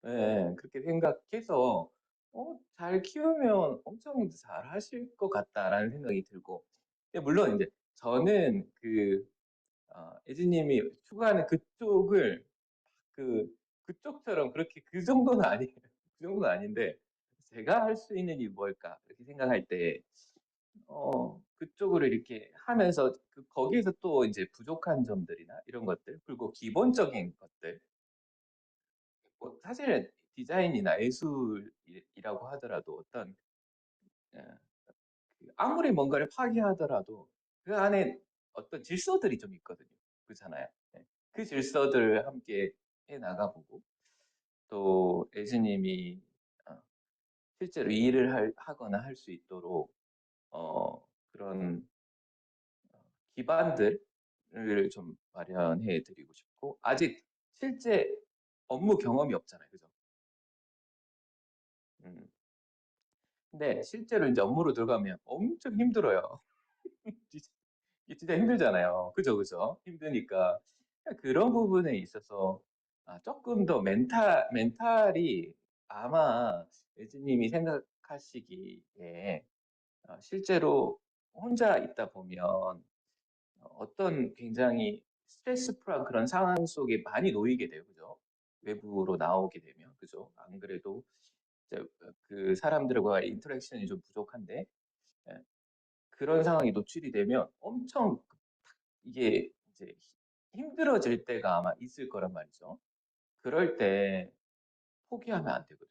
예, 그렇게 생각해서 잘 키우면 엄청 잘 하실 것 같다라는 생각이 들고. 근데 물론 이제 저는 예지님이 추구하는 그쪽을 그쪽처럼 그렇게 그 정도는 아니에요. 그 정도는 아닌데 제가 할 수 있는 일이 뭘까 이렇게 생각할 때 그쪽으로 이렇게 하면서 거기에서 또 이제 부족한 점들이나 이런 것들 그리고 기본적인 것들 뭐 사실은 디자인이나 예술이라고 하더라도 어, 아무리 뭔가를 파괴하더라도 그 안에 어떤 질서들이 좀 있거든요. 그렇잖아요. 네. 그 질서들을 함께 해 나가보고 또 에즈님이 어, 실제로 일을 하거나 할 수 있도록 그런 기반들을 좀 마련해 드리고 싶고 아직 실제 업무 경험이 없잖아요. 그죠? 음. 근데 실제로 이제 업무로 들어가면 엄청 힘들어요. 이게 진짜 힘들잖아요. 그죠, 그죠? 힘드니까. 그런 부분에 있어서 조금 더 멘탈이 아마 예즈님이 생각하시기에 실제로 혼자 있다 보면 어떤 굉장히 스트레스풀한 그런 상황 속에 많이 놓이게 돼요. 그죠? 외부로 나오게 되면. 그죠? 안 그래도 이제 그 사람들과의 인터랙션이 좀 부족한데 예, 그런 상황이 노출이 되면 엄청 이게 이제 힘들어질 때가 아마 있을 거란 말이죠. 그럴 때 포기하면 안 되거든요.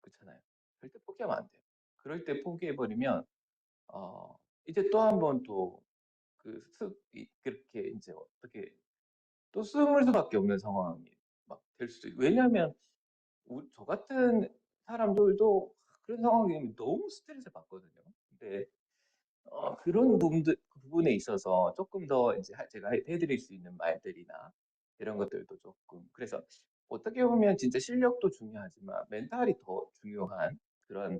그렇잖아요. 그럴 때 포기하면 안 돼요. 그럴 때 포기해버리면, 이제 또 한 번 또 그렇게 이제 어떻게 또 숨을 수밖에 없는 상황이 막 될 수도 있고. 왜냐하면 저 같은 사람들도 그런 상황이면 너무 스트레스 받거든요. 근데 그런 그 부분에 있어서 조금 더 이제 제가 해드릴 수 있는 말들이나 이런 것들도 조금 그래서 어떻게 보면 진짜 실력도 중요하지만 멘탈이 더 중요한 그런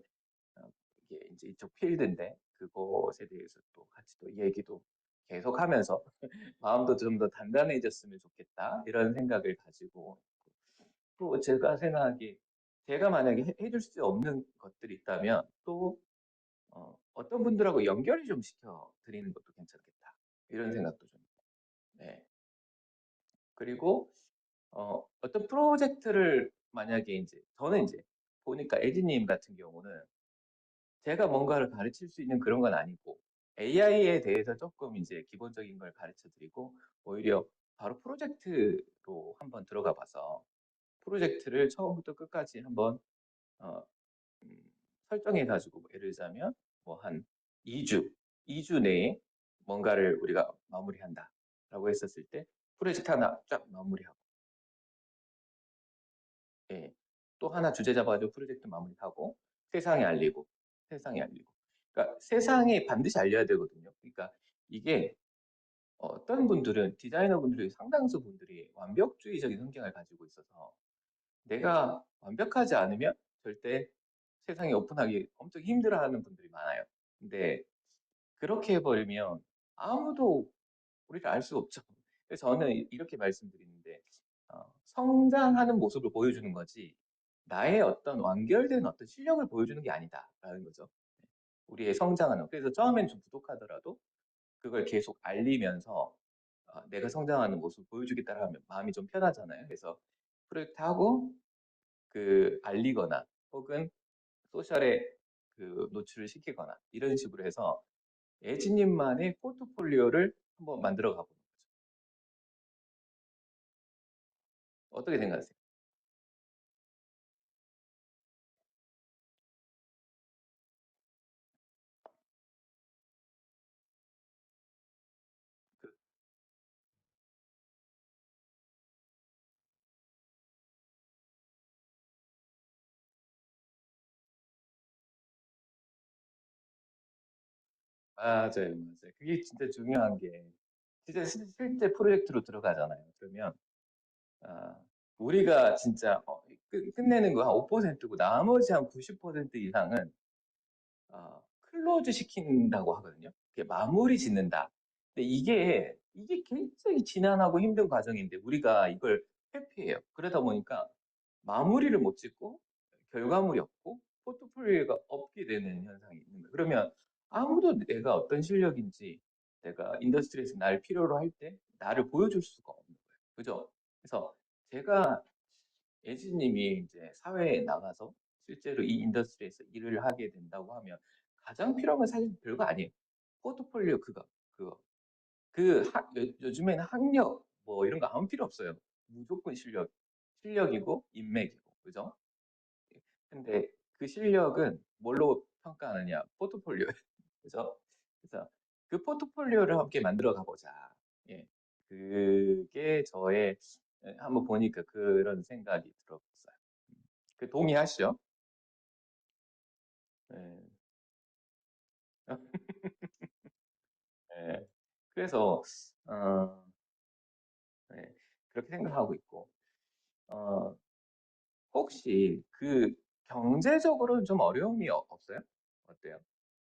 이게 이제 이쪽 필드인데 그것에 대해서 또 같이 또 얘기도 계속하면서 마음도 좀 더 단단해졌으면 좋겠다 이런 생각을 가지고 또 제가 생각하기에 제가 만약에 해줄 수 없는 것들이 있다면 또 어떤 분들하고 연결을 좀 시켜 드리는 것도 괜찮겠다. 이런 생각도 좀. 네. 그리고 어떤 프로젝트를 만약에 이제 저는 이제 보니까 에디님 같은 경우는 제가 뭔가를 가르칠 수 있는 그런 건 아니고 AI에 대해서 조금 이제 기본적인 걸 가르쳐 드리고 오히려 바로 프로젝트로 한번 들어가 봐서 프로젝트를 처음부터 끝까지 한번 어, 설정해가지고 뭐 예를 들자면 뭐 한 2주, 2주 내에 뭔가를 우리가 마무리한다라고 했었을 때 프로젝트 하나 쫙 마무리하고 예. 또 하나 주제 잡아가지고 프로젝트 마무리하고 세상에 알리고 세상에 알리고 그러니까 세상에 반드시 알려야 되거든요. 그러니까 이게 어떤 분들은 디자이너 분들이 상당수 분들이 완벽주의적인 성격을 가지고 있어서 내가 완벽하지 않으면 절대 세상에 오픈하기 엄청 힘들어하는 분들이 많아요. 근데 그렇게 해버리면 아무도 우리를 알 수 없죠. 그래서 저는 이렇게 말씀드리는데 성장하는 모습을 보여주는 거지 나의 어떤 완결된 어떤 실력을 보여주는 게 아니다라는 거죠. 우리의 성장하는 그래서 처음엔 좀 부족하더라도 그걸 계속 알리면서 내가 성장하는 모습을 보여주겠다 하면 마음이 좀 편하잖아요. 그래서 프로젝트 하고 알리거나 혹은 소셜에 노출을 시키거나 이런 식으로 해서 예지님만의 포트폴리오를 한번 만들어 가보는 거죠. 어떻게 생각하세요? 그- 맞아요, 맞아요. 그게 진짜 중요한 게 진짜 실제 프로젝트로 들어가잖아요. 그러면 아, 우리가 진짜 끝내는 거 한 5%고 나머지 한 90% 이상은 클로즈 시킨다고 하거든요. 그게 마무리 짓는다. 근데 이게 굉장히 지난하고 힘든 과정인데 우리가 이걸 회피해요. 그러다 보니까 마무리를 못 짓고 결과물이 없고 포트폴리오가 없게 되는 현상이 있는 거예요. 그러면 아무도 내가 어떤 실력인지 내가 인더스트리에서 날 필요로 할 때 나를 보여줄 수가 없는 거예요. 그죠? 그래서 제가 예지님이 이제 사회에 나가서 실제로 이 인더스트리에서 일을 하게 된다고 하면 가장 필요한 건 사실 별거 아니에요. 포트폴리오 그거. 요즘에는 학력 뭐 이런 거 아무 필요 없어요. 무조건 실력이고 인맥이고, 그죠? 근데 그 실력은 뭘로 평가하느냐? 포트폴리오, 그죠? 그래서 그 포트폴리오를 함께 만들어 가보자. 예, 그게 저의 한번 보니까 그런 생각이 들었어요. 그 동의하시죠? 예, 예. 그래서 어, 예, 그렇게 생각하고 있고, 어, 혹시 그 경제적으로는 좀 어려움이 없어요? 어때요?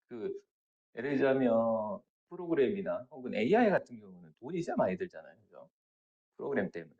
그 예를 들자면 프로그램이나 혹은 AI 같은 경우는 돈이 진짜 많이 들잖아요. 그죠? 프로그램 때문에.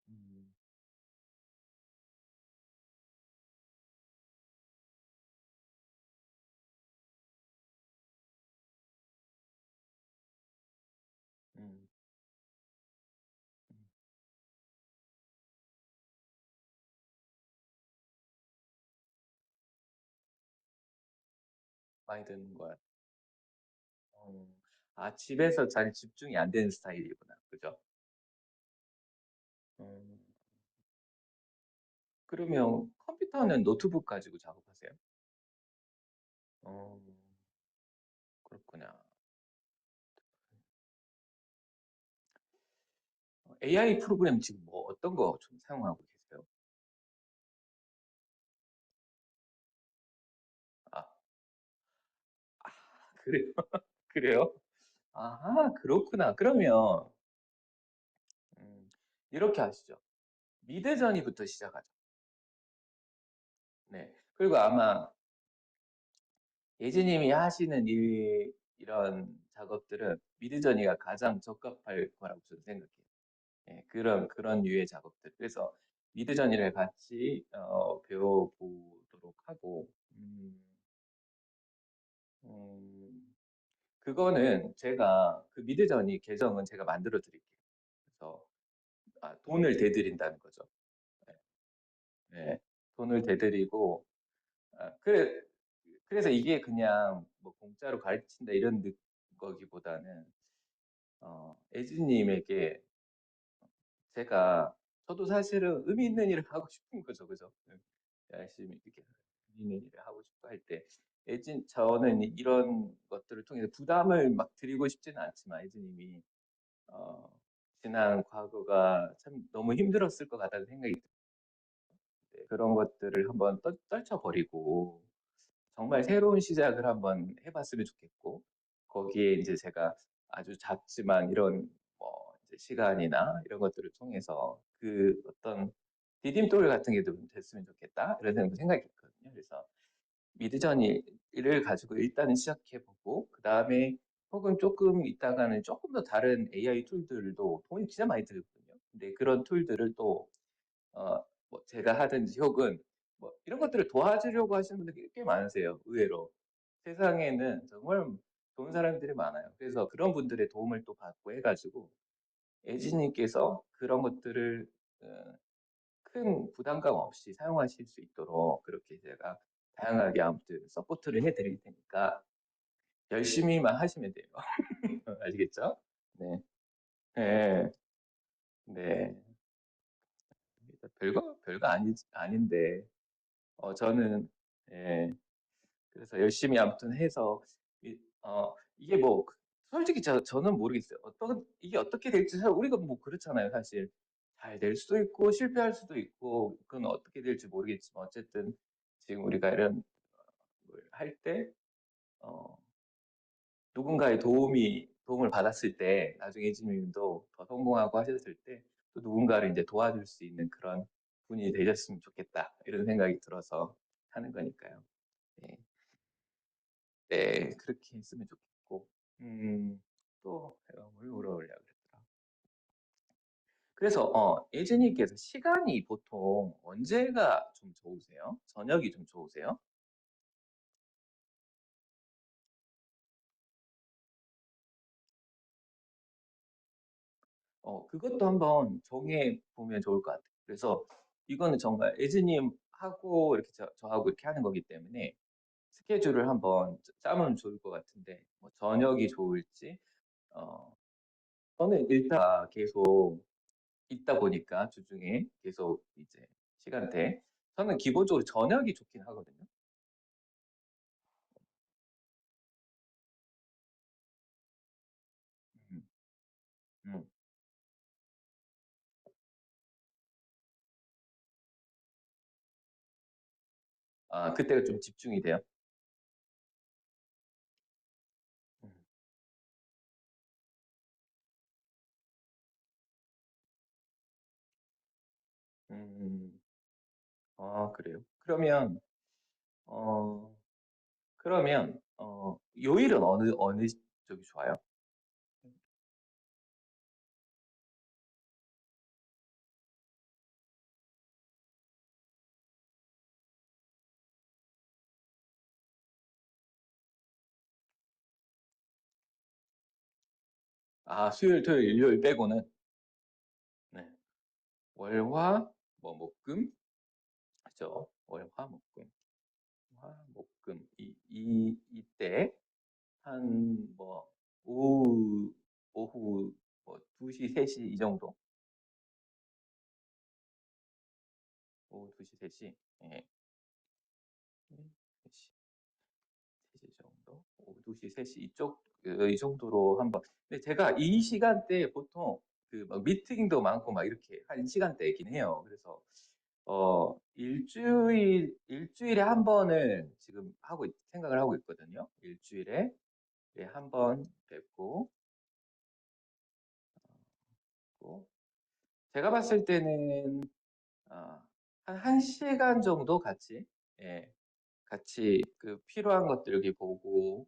음, 음, 음, 많이 드는 거야. 어, 아, 집에서 잘 집중이 안 되는 스타일이구나. 그죠? 음, 그러면 컴퓨터는 노트북 가지고 작업하세요? 어, 그렇구나. AI 프로그램 지금 뭐 어떤 거 좀 사용하고 계세요? 아, 그래요? 그래요? 아하, 그렇구나. 그러면 음, 이렇게 하시죠. 미드저니부터 시작하죠. 네. 그리고 아마 예지님이 하시는 이런 작업들은 미드저니가 가장 적합할 거라고 저는 생각해요. 예, 그런 류의 작업들. 그래서 미드저니를 같이 배워보도록 하고, 음, 그거는 제가 그 미드저니 계정은 제가 만들어 드릴게요. 그래서 돈을 대드린다는 거죠. 네, 네. 돈을 대드리고, 그래서 이게 그냥 뭐 공짜로 가르친다 이런 거기보다는 에즈님에게 제가 저도 사실은 의미 있는 일을 하고 싶은 거죠, 그죠? 열심히 이렇게 의미 있는 일을 하고 싶어 할 때, 저는 이런 것들을 통해서 부담을 막 드리고 싶지는 않지만 에즈님이 어, 지난 과거가 참 너무 힘들었을 것 같다는 생각이 드는데 그런 것들을 한번 떨쳐버리고 정말 새로운 시작을 한번 해봤으면 좋겠고, 거기에 이제 제가 아주 작지만 이런 뭐 이제 시간이나 이런 것들을 통해서 그 어떤 디딤돌 같은 게 좀 됐으면 좋겠다 이런 생각이 들거든요. 그래서 미드저니를 가지고 일단은 시작해보고 그 다음에 혹은 조금 있다가는 조금 더 다른 AI 툴들도 돈이 진짜 많이 들거든요. 근데 그런 툴들을 또 뭐 제가 하든지 혹은 뭐 이런 것들을 도와주려고 하시는 분들이 꽤 많으세요. 의외로. 세상에는 정말 좋은 사람들이 많아요. 그래서 그런 분들의 도움을 또 받고 해가지고 에지님께서 그런 것들을 어, 큰 부담감 없이 사용하실 수 있도록 그렇게 제가 다양하게 아무튼 서포트를 해드릴 테니까 열심히만 하시면 돼요. 아시겠죠? 네. 네. 네. 별거 아닌데, 저는, 예, 그래서 열심히 아무튼 해서 이게 뭐 솔직히 저는 모르겠어요. 이게 어떻게 될지 우리가 뭐 그렇잖아요. 사실 잘 될 수도 있고 실패할 수도 있고 그건 어떻게 될지 모르겠지만 어쨌든 지금 우리가 이런 할 때, 어, 누군가의 도움을 받았을 때, 나중에 에이지님도 더 성공하고 하셨을 때, 또 누군가를 이제 도와줄 수 있는 그런 분이 되셨으면 좋겠다. 이런 생각이 들어서 하는 거니까요. 네, 네, 그렇게 했으면 좋겠고, 또, 뭘 물어보려고 그랬더라. 그래서, 예진이께서 시간이 보통 언제가 좀 좋으세요? 저녁이 좀 좋으세요? 그것도 한번 정해 보면 좋을 것 같아요. 그래서 이거는 정말 예진님하고 이렇게 저하고 이렇게 하는 거기 때문에 스케줄을 한번 짜면 좋을 것 같은데, 뭐 저녁이 좋을지, 어, 저는 일단 계속 있다 보니까 주중에 계속 이제 시간대, 저는 기본적으로 저녁이 좋긴 하거든요. 음, 음. 아, 그때가 좀 집중이 돼요. 음, 음, 그래요. 어, 요일은 어느 쪽이 좋아요? 아, 수요일, 토요일, 일요일 빼고는, 네. 월화, 뭐, 목금, 그죠? 월화, 목금, 화, 목금, 이때, 뭐, 오후, 뭐, 2시, 3시, 이 정도? 오후 2시, 3시, 예. 3시, 3시 정도? 오후 2시, 3시, 이 정도로 한번. 근데 제가 이 시간대에 보통, 막 미팅도 많고 막 이렇게 한 시간대이긴 해요. 그래서, 일주일에 한 번을 지금 생각을 하고 있거든요. 일주일에 한 번 뵙고, 또 제가 봤을 때는, 한 1시간 정도 같이, 예, 같이 필요한 것들 이렇게 보고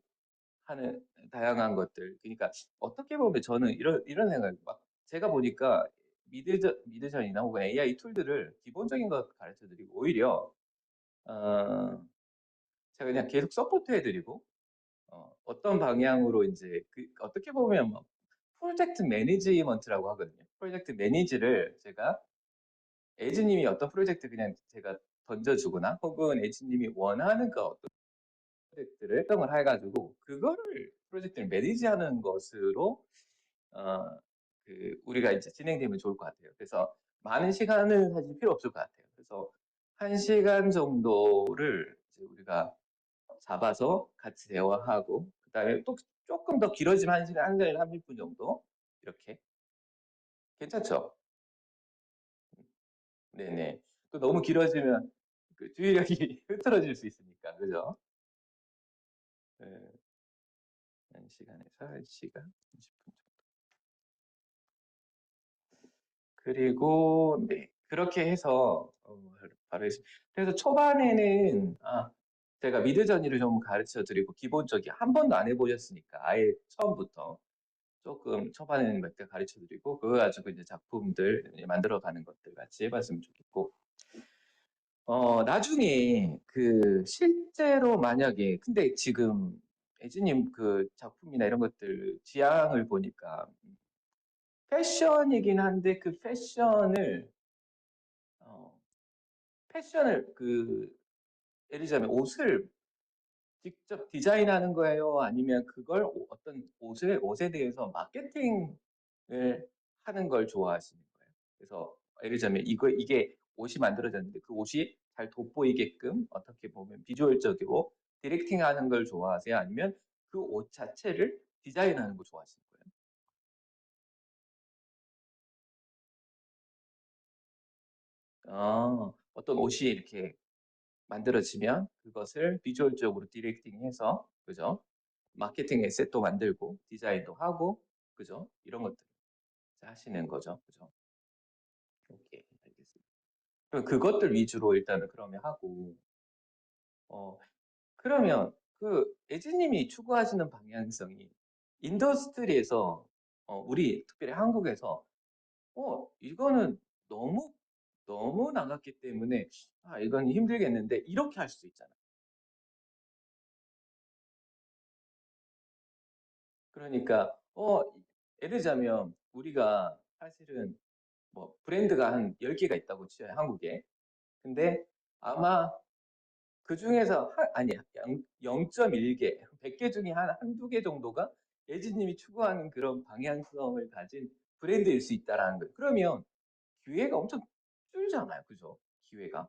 하는 다양한 것들. 그러니까 어떻게 보면 저는 이런 생각, 막 제가 보니까 미드전이나 혹은 AI 툴들을 기본적인 것 가르쳐 드리고 오히려, 어, 제가 그냥 계속 서포트 해드리고, 어떤 방향으로 이제 어떻게 보면 뭐 프로젝트 매니지먼트라고 하거든요. 프로젝트 매니지를 제가 에이지님이 어떤 프로젝트 그냥 제가 던져주거나 혹은 에이지님이 원하는 그 어떤 프로젝트를 설정을 해가지고 그거를 프로젝트를 매니지하는 것으로, 어, 우리가 이제 진행되면 좋을 것 같아요. 그래서 많은 시간은 사실 필요 없을 것 같아요. 그래서 1시간 정도를 이제 우리가 잡아서 같이 대화하고, 그다음에 또 조금 더 길어지면 1시간, 1시간 30분 정도 이렇게. 괜찮죠? 네네. 또 너무 길어지면 주의력이 흐트러질 수 있으니까, 그죠? 네, 1시간에서 1시간 30분 정도. 그리고 네, 그렇게 해서 바로 그래서 초반에는, 제가 미드저니를 좀 가르쳐 드리고, 기본적인 한 번도 안 해보셨으니까 아예 처음부터 조금 초반에는 몇 개 가르쳐 드리고, 그거 가지고 이제 작품들 만들어 가는 것들 같이 해봤으면 좋겠고, 나중에 실제로 만약에, 근데 지금 애지님 작품이나 이런 것들 지향을 보니까 패션이긴 한데, 어, 패션을 예를 들자면 옷을 직접 디자인하는 거예요? 아니면 그걸 어떤 옷에 대해서 마케팅을 하는 걸 좋아하시는 거예요? 그래서 예를 들자면 이게 옷이 만들어졌는데 그 옷이 잘 돋보이게끔 어떻게 보면 비주얼적으로 디렉팅 하는 걸 좋아하세요? 아니면 그 옷 자체를 디자인하는 걸 좋아하시는 거예요? 어떤 옷이 이렇게 만들어지면 그것을 비주얼적으로 디렉팅해서 그죠? 마케팅 에셋도 만들고 디자인도 하고 그죠? 이런 것들 하시는 거죠. 그죠? 오케이, 알겠습니다. 그럼 그것들 위주로 일단은 그러면 하고 어 그러면 그 에지님이 추구하시는 방향성이 인더스트리에서 우리 특별히 한국에서 이거는 너무 너무 나갔기 때문에 아 이건 힘들겠는데 이렇게 할 수 있잖아. 그러니까 예를 들자면 우리가 사실은 뭐 브랜드가 한 10개가 있다고 치어요, 한국에. 근데 아마 그 중에서 아니 0.1개, 100개 중에 한두 개 정도가 예지님이 추구하는 그런 방향성을 가진 브랜드일 수 있다라는 거예요. 그러면 기회가 엄청 줄잖아요. 그죠? 기회가.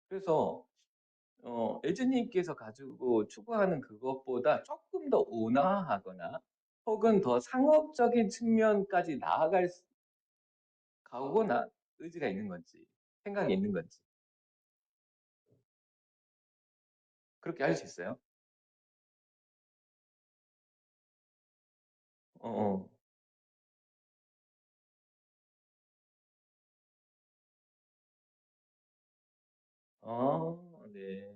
그래서 예지님께서 가지고 추구하는 그것보다 조금 더 온화하거나 혹은 더 상업적인 측면까지 가거나 의지가 있는 건지 생각이 있는 건지 그렇게 할 수 있어요? 어, 어. 네.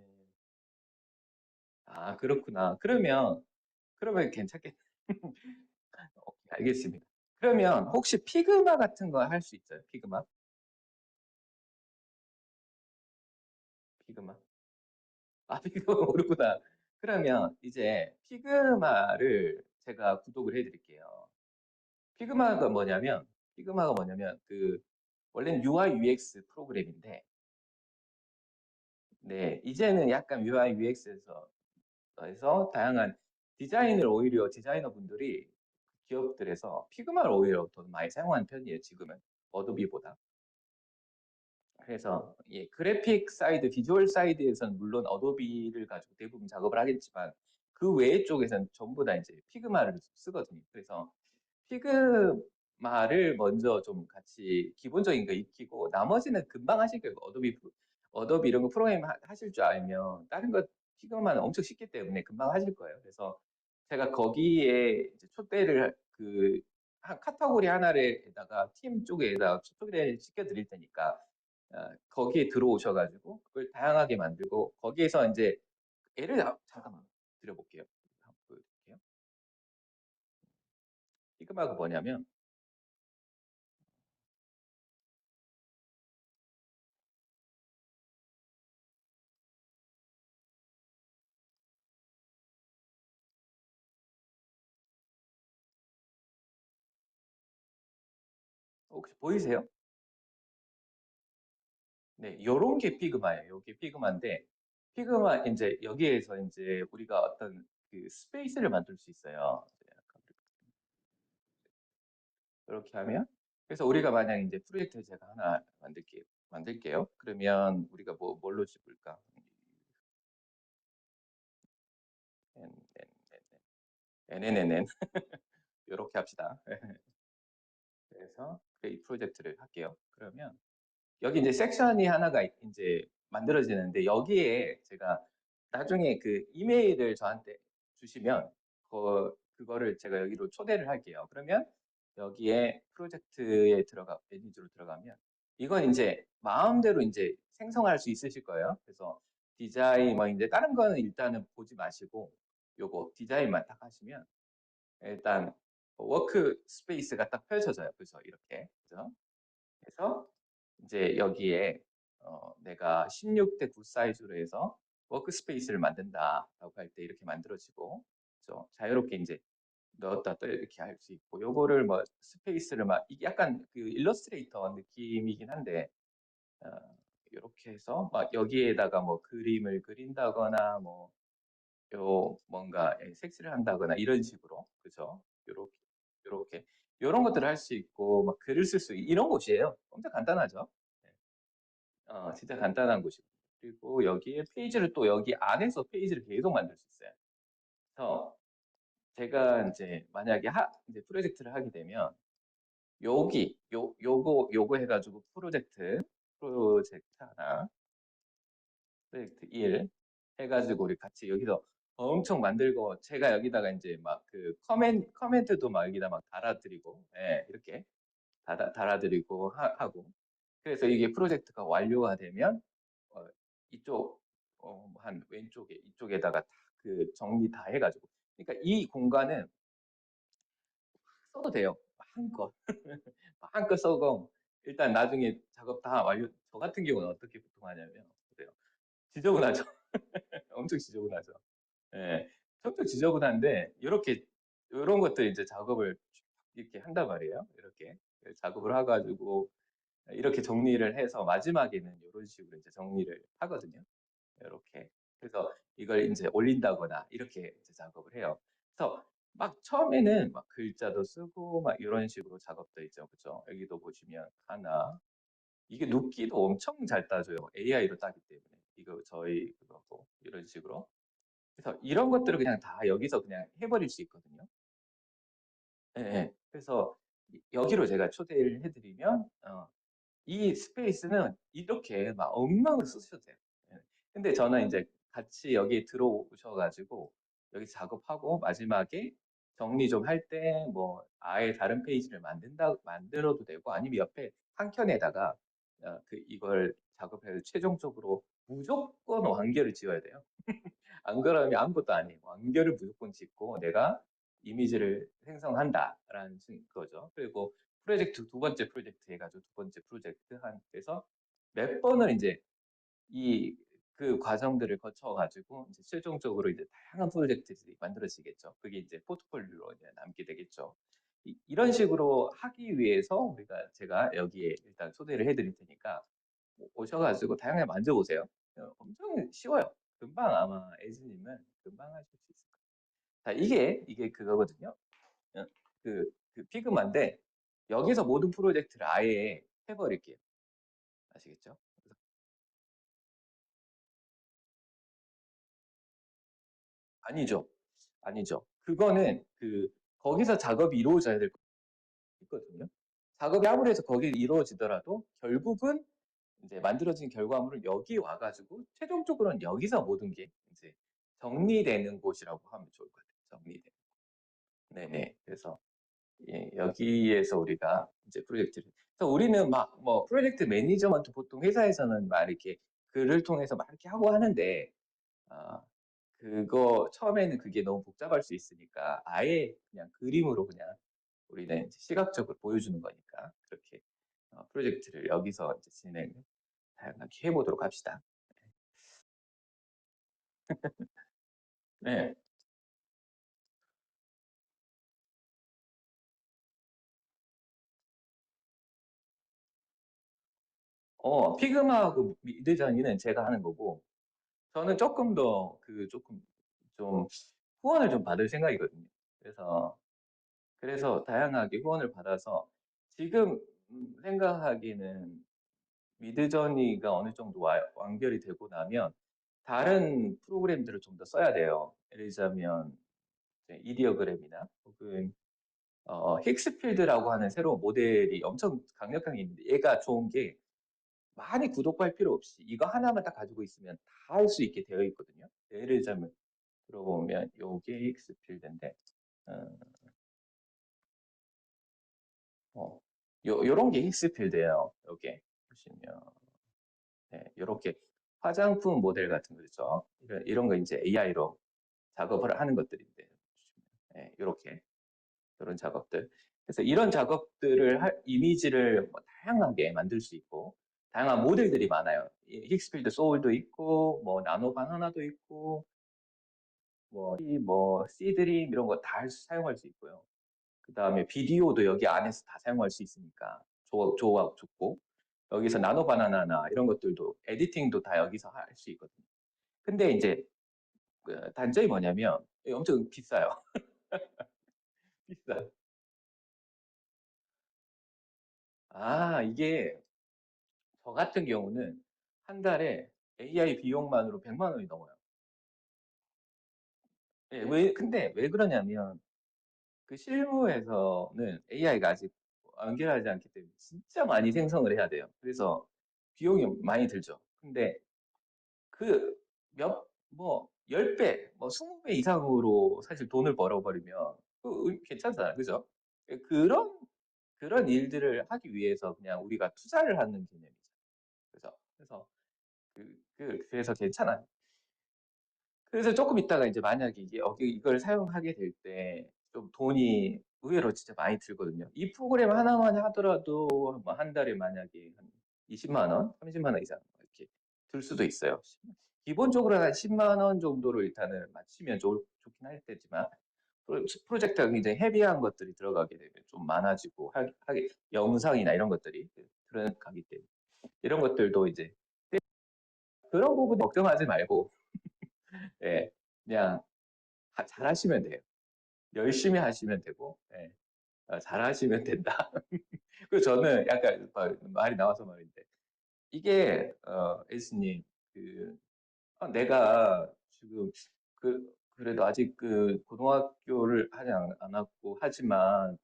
아, 그렇구나. 그러면 괜찮겠, 오케이, 알겠습니다. 그러면 혹시 피그마 같은 거 할 수 있어요? 피그마? 피그마? 아, 피그마 모르구나. 그러면 이제 피그마를 제가 구독을 해드릴게요. 피그마가 뭐냐면, 원래는 UI UX 프로그램인데, 네, 이제는 약간 UI UX에서 다양한 오히려 디자이너 분들이 기업들에서 피그마를 오히려 더 많이 사용하는 편이에요, 지금은. 어도비보다. 그래서 예, 그래픽 사이드, 비주얼 사이드에서는 물론 어도비를 가지고 대부분 작업을 하겠지만 그 외의 쪽에서는 전부 다 이제 피그마를 쓰거든요. 그래서 피그마를 먼저 좀 같이 기본적인 거 익히고 나머지는 금방 하실 거예요. 어도비 이런 거 프로그램 하실 줄 알면 다른 거 피그마는 엄청 쉽기 때문에 금방 하실 거예요. 그래서 제가 거기에 이제 초대를 한 카테고리 하나에다가 팀 쪽에다가 초대를 시켜드릴 테니까 거기에 들어오셔가지고 그걸 다양하게 만들고 거기에서 이제 잠깐만 드려볼게요. 한번 보여드릴게요. 피그마가 뭐냐면 혹시 보이세요? 네, 요런 게 피그마예요. 요게 피그마인데 피그마 이제 여기에서 이제 우리가 어떤 그 스페이스를 만들 수 있어요. 이렇게 하면 그래서 우리가 만약 이제 프로젝트를 제가 하나 만들게요. 그러면 우리가 뭘로 집을까? NNNN 이렇게 합시다. 그래서 이 프로젝트를 할게요. 그러면 여기 이제 섹션이 하나가 이제 만들어지는데 여기에 제가 나중에 그 이메일을 저한테 주시면 그거를 제가 여기로 초대를 할게요. 그러면 여기에 프로젝트에 매니저로 들어가면 이건 이제 마음대로 이제 생성할 수 있으실 거예요. 그래서 디자인 뭐 이제 다른 거는 일단은 보지 마시고 요거 디자인만 딱 하시면 일단 워크 스페이스가 딱 펼쳐져요. 그래서 이렇게 그죠? 그래서 이제 여기에 내가 16대 9 사이즈로 해서 워크스페이스를 만든다라고 할 때 이렇게 만들어지고 그죠? 자유롭게 이제 넣었다 또 이렇게 할 수 있고 요거를 뭐 스페이스를 막 이게 약간 그 일러스트레이터 느낌이긴 한데 어, 이렇게 해서 막 여기에다가 뭐 그림을 그린다거나 뭐 요 뭔가 색칠을 한다거나 이런 식으로 그죠? 요렇게 요런 것들을 할 수 있고 막 글을 쓸 수 이런 곳이에요. 엄청 간단하죠? 네. 진짜 간단한 곳이고 그리고 여기에 페이지를 또 여기 안에서 페이지를 계속 만들 수 있어요. 그래서 제가 이제 만약에 이제 프로젝트를 하게 되면 요거 해가지고 프로젝트 하나 프로젝트 1 해가지고 우리 같이 여기서 엄청 만들고 제가 여기다가 이제 막 그 커멘트도 막 여기다 막 달아드리고 예, 이렇게 달아드리고 하고 그래서 이게 프로젝트가 완료가 되면 어, 이쪽 한 왼쪽에 이쪽에다가 다 그 정리 다 해가지고 그러니까 이 공간은 써도 돼요. 한껏 한껏 써고 일단 나중에 작업 다 완료. 저 같은 경우는 어떻게 보통 하냐면 그래요. 지저분하죠. 엄청 지저분하죠. 예, 엄청 지저분한데 이렇게 이런 것들 이제 작업을 이렇게 한단 말이에요. 이렇게 작업을 해가지고 이렇게 정리를 해서 마지막에는 이런 식으로 이제 정리를 하거든요. 이렇게. 그래서 이걸 이제 올린다거나 이렇게 이제 작업을 해요. 그래서 막 처음에는 막 글자도 쓰고 막 이런 식으로 작업도 있죠. 그죠? 여기도 보시면 하나. 이게 눕기도 엄청 잘 따져요. AI로 따기 때문에. 이거 저희 그거고 이런 식으로. 그래서 이런 것들을 그냥 다 여기서 그냥 해버릴 수 있거든요. 예, 예. 그래서 여기로 제가 초대를 해드리면 이 스페이스는 이렇게 막 엉망으로 쓰셔도 돼요. 예. 근데 저는 이제 같이 여기 들어오셔가지고 여기 작업하고 마지막에 정리 좀 할 때 뭐 아예 다른 페이지를 만들어도 되고 아니면 옆에 한 켠에다가 이걸 작업해서 최종적으로 무조건 완결을 지어야 돼요. 안 그러면 아무것도 아니에요. 완결을 무조건 짓고 내가 이미지를 생성한다라는 거죠. 그리고 프로젝트 두 번째 프로젝트 해가지고 두 번째 프로젝트 한해서 몇 번을 이제 이 그 과정들을 거쳐가지고 이제 최종적으로 이제 다양한 프로젝트들이 만들어지겠죠. 그게 이제 포트폴리오로 이제 남게 되겠죠. 이런 식으로 하기 위해서 우리가 제가 여기에 일단 초대를 해드릴 테니까 오셔가지고 다양하게 만져보세요. 엄청 쉬워요. 금방 아마 에즈님은 금방 하실 수 있을 거예요. 자, 이게 그거거든요. 어, 그 피그마인데 여기서 모든 프로젝트를 아예 해버릴게요. 아시겠죠? 아니죠. 아니죠. 그거는 거기서 작업이 이루어져야 될 거 있거든요. 작업이 아무리 해서 거기 이루어지더라도 결국은 이제 만들어진 결과물을 여기 와가지고 최종적으로는 여기서 모든 게 이제 정리되는 곳이라고 하면 좋을 것 같아요. 정리되는. 네네. 그래서 예, 여기에서 우리가 이제 프로젝트를. 그래서 우리는 막 뭐 프로젝트 매니저먼트 보통 회사에서는 막 이렇게 글을 통해서 막 이렇게 하고 하는데 아, 그거 처음에는 그게 너무 복잡할 수 있으니까 아예 그냥 그림으로 그냥 우리는 이제 시각적으로 보여주는 거니까 그렇게 프로젝트를 여기서 이제 진행을 다양하게 해보도록 합시다. 네. 피그마하고 미드저니는 제가 하는 거고 저는 조금 더 조금 좀 후원을 좀 받을 생각이거든요. 그래서 다양하게 후원을 받아서 지금 생각하기는 미드저니가 어느 정도 완결이 되고 나면 다른 프로그램들을 좀 더 써야 돼요. 예를 들자면 이디어그램이나 혹은 힉스필드라고 하는 새로운 모델이 엄청 강력한 게 있는데 얘가 좋은 게 많이 구독할 필요 없이 이거 하나만 딱 가지고 있으면 다 할 수 있게 되어 있거든요. 예를 들자면 들어보면 요게 힉스필드인데 어, 요런 게 힉스필드예요. 요게 보시면 네, 요렇게 화장품 모델 같은 거죠. 이런 거 이제 AI로 작업을 하는 것들인데 네, 요렇게 이런 작업들. 그래서 이런 작업들을 이미지를 뭐 다양하게 만들 수 있고 다양한 모델들이 많아요. 힉스필드 소울도 있고 뭐 나노 바나나도 있고 뭐 시드림 이런 거 다 사용할 수 있고요. 그 다음에 비디오도 여기 안에서 다 사용할 수 있으니까 좋고 여기서 나노 바나나나 이런 것들도 에디팅도 다 여기서 할 수 있거든요. 근데 이제 단점이 뭐냐면 엄청 비싸요. 비싸. 이게 저 같은 경우는 한 달에 AI 비용만으로 100만 원이 넘어요. 예, 근데 왜 그러냐면 그 실무에서는 AI가 아직 완결하지 않기 때문에 진짜 많이 생성을 해야 돼요. 그래서 비용이 많이 들죠. 근데 그 뭐 10배, 뭐 20배 이상으로 사실 돈을 벌어버리면 괜찮잖아요. 그죠? 그런 일들을 하기 위해서 그냥 우리가 투자를 하는 개념이죠. 그죠? 그래서 그래서 괜찮아요. 그래서 조금 있다가 이제 만약에 이걸 사용하게 될 때 좀 돈이 의외로 진짜 많이 들거든요. 이 프로그램 하나만 하더라도 뭐 한 달에 만약에 한 20만 원, 30만 원 이상 이렇게 들 수도 있어요. 기본적으로 한 10만 원 정도로 일단은 맞추면 좋긴 할 테지만 프로젝트가 굉장히 헤비한 것들이 들어가게 되면 좀 많아지고 하게 영상이나 이런 것들이 들어가기 때문에 이런 것들도 이제 그런 부분 걱정하지 말고 예, 그냥 잘하시면 돼요. 열심히 하시면 되고, 예, 잘하시면 된다. 그리고 저는 약간 말이 나와서 말인데, 이게, 에이스님, 그, 내가 지금, 그래도 아직 고등학교를 하지 않았고, 하지만,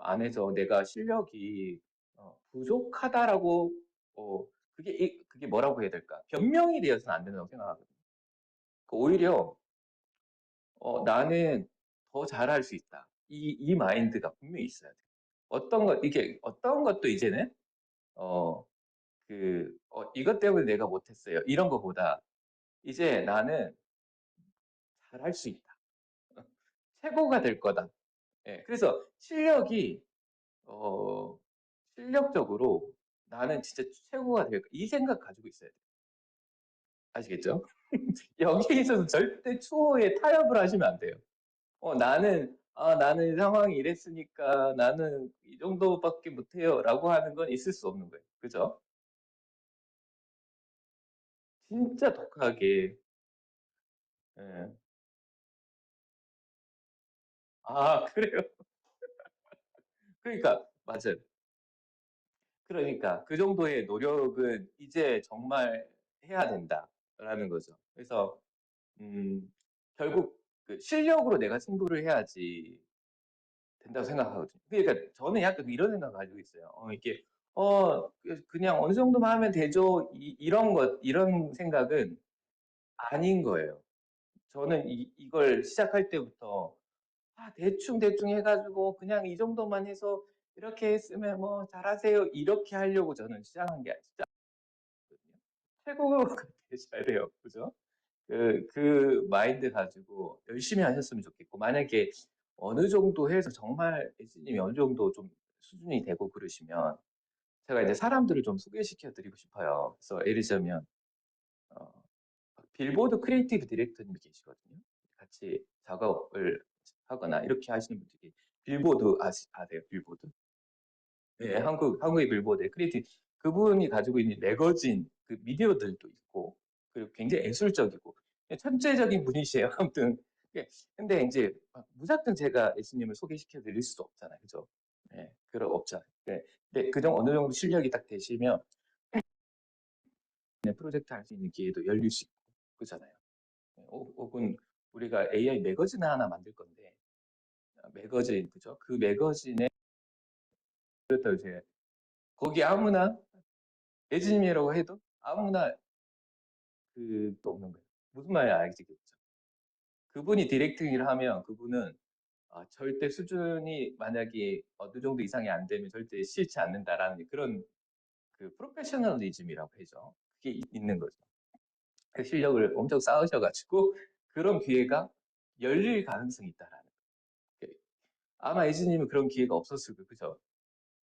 안에서 내가 실력이, 부족하다라고, 그게 뭐라고 해야 될까? 변명이 되어서는 안 된다고 생각하거든요. 오히려, 나는 더 잘할 수 있다. 이 마인드가 분명히 있어야 돼. 이게 어떤 것도 이제는, 어, 이것 때문에 내가 못했어요. 이런 거보다, 이제 나는 잘할 수 있다. 최고가 될 거다. 예, 그래서 어, 실력적으로 나는 진짜 최고가 될 거다. 이 생각 가지고 있어야 돼. 아시겠죠? 여기에 있어서 절대 추호에 타협을 하시면 안 돼요. 나는 상황이 이랬으니까 나는 이 정도밖에 못해요. 라고 하는 건 있을 수 없는 거예요. 그죠? 진짜 독하게. 예. 아, 그래요? 그러니까, 맞아요. 그러니까, 그 정도의 노력은 이제 정말 해야 된다라는 거죠. 그래서, 음, 결국 실력으로 내가 승부를 해야지 된다고 생각하거든요. 그러니까 저는 약간 이런 생각 가지고 있어요. 그냥 어느 정도만 하면 되죠. 이런 생각은 아닌 거예요. 저는 이걸 시작할 때부터 대충 해가지고 그냥 이 정도만 해서 이렇게 했으면 뭐 잘하세요. 이렇게 하려고 저는 시작한 게 진짜 아니거든요. 최고가 되셔야 돼요. 그죠? 그 마인드 가지고 열심히 하셨으면 좋겠고, 만약에 어느 정도 해서 정말 S님이 어느 정도 좀 수준이 되고 그러시면 제가 이제 사람들을 좀 소개시켜 드리고 싶어요. 그래서 예를 들자면, 어, 빌보드 크리에이티브 디렉터님이 계시거든요. 같이 작업을 하거나 이렇게 하시는 분들이 빌보드 아세요? 빌보드? 네, 한국의 빌보드 크리에이티브 그분이 가지고 있는 매거진 미디어들도 있고 그리고 굉장히 예술적이고 천재적인 분이세요. 아무튼 근데 이제 무작정 제가 예수님을 소개시켜 드릴 수도 없잖아요. 그죠? 네, 그런 없잖아요. 네, 근데 어느 정도 실력이 딱 되시면 프로젝트 할 수 있는 기회도 열릴 수 있고 그잖아요. 네, 혹은 우리가 AI 매거진 하나 만들 건데 매거진 그죠? 그 매거진에 그렇다고 이제 거기 아무나 예진님이라고 해도 아무나 또 없는 거예요. 무슨 말인지 알겠죠? 그분이 디렉팅을 하면 그분은 절대 수준이 만약에 어느 정도 이상이 안 되면 절대 싫지 않는다라는 그런 프로페셔널리즘이라고 하죠. 그게 있는 거죠. 그 실력을 엄청 쌓으셔가지고 그런 기회가 열릴 가능성이 있다라는 거예요. 아마 예진님은 그런 기회가 없었을 거예요. 그죠?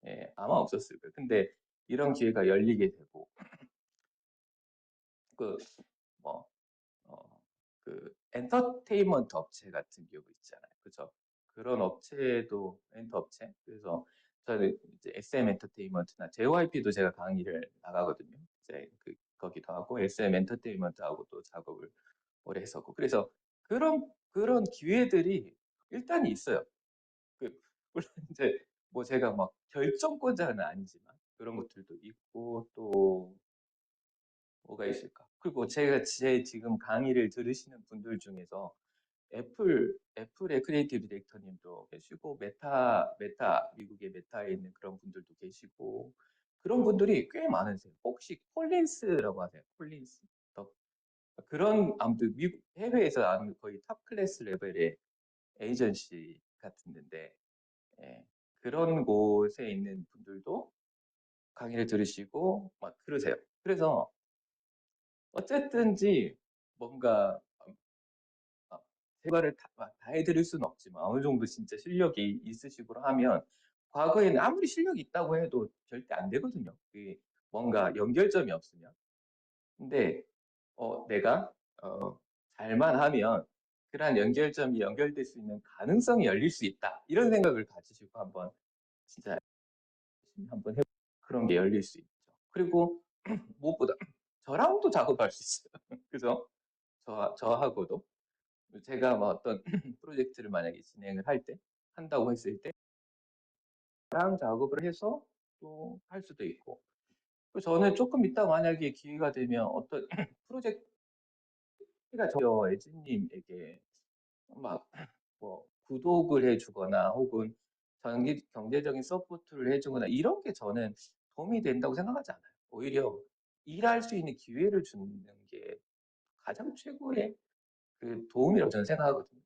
예, 아마 없었을 거예요. 근데 이런 기회가 열리게 되고 그 뭐 엔터테인먼트 업체 같은 경우 있잖아요. 그죠? 그런 업체도 엔터 업체. 그래서 저는 이제 SM 엔터테인먼트나 JYP도 제가 강의를 나가거든요. 이제 거기도 하고 SM 엔터테인먼트하고도 작업을 오래 했었고. 그래서 그런 기회들이 일단 있어요. 물론 이제 뭐 제가 막 결정권자는 아니지만 그런 것들도 있고 또 뭐가 있을까? 그리고 제 지금 강의를 들으시는 분들 중에서 애플의 크리에이티브 디렉터님도 계시고, 미국의 메타에 있는 그런 분들도 계시고, 그런 분들이 꽤 많으세요. 혹시 콜린스라고 하세요? 콜린스? 그런 아무튼 미국 해외에서 아는 거의 탑 클래스 레벨의 에이전시 같은 데인데 예, 그런 곳에 있는 분들도 강의를 들으시고 막 그러세요. 그래서 어쨌든지 뭔가 대화를 다 해드릴 수는 없지만 어느 정도 진짜 실력이 있으시고 하면 과거에는 아무리 실력이 있다고 해도 절대 안 되거든요. 뭔가 연결점이 없으면. 근데 내가 잘만 하면 그러한 연결점이 연결될 수 있는 가능성이 열릴 수 있다. 이런 생각을 가지시고 한번 진짜 열심히 한번 해 그런 게 열릴 수 있죠. 그리고 무엇보다 저랑도 작업할 수 있어요. 그죠? 저하고도. 제가 뭐 어떤 프로젝트를 만약에 진행을 한다고 했을 때, 저랑 작업을 해서 또 할 수도 있고. 저는 조금 이따 만약에 기회가 되면 어떤 프로젝트가 저 애진님에게 막 뭐 구독을 해주거나 혹은 경제적인 서포트를 해주거나 이런 게 저는 도움이 된다고 생각하지 않아요. 오히려 일할 수 있는 기회를 주는 게 가장 최고의 그 도움이라고 저는 생각하거든요.